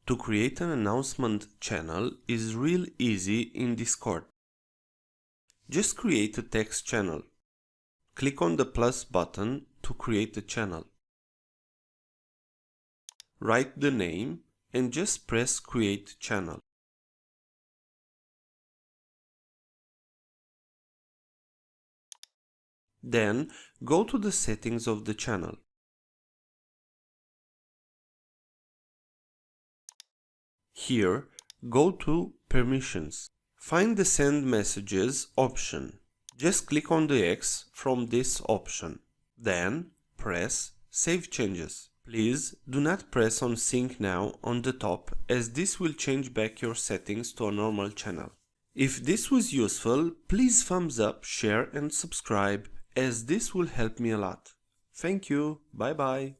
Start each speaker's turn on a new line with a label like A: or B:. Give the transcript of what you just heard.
A: To create an announcement channel is real easy in Discord. Just create a text channel. Click on the plus button to create a channel. Write the name and just press Create Channel. Then go to the settings of the channel. Here, go to Permissions. Find the Send Messages option. Just click on the X from this option. Then press Save Changes. Please do not press on Sync Now on the top, as this will change back your settings to a normal channel. If this was useful, please thumbs up, share and subscribe, as this will help me a lot. Thank you. Bye bye.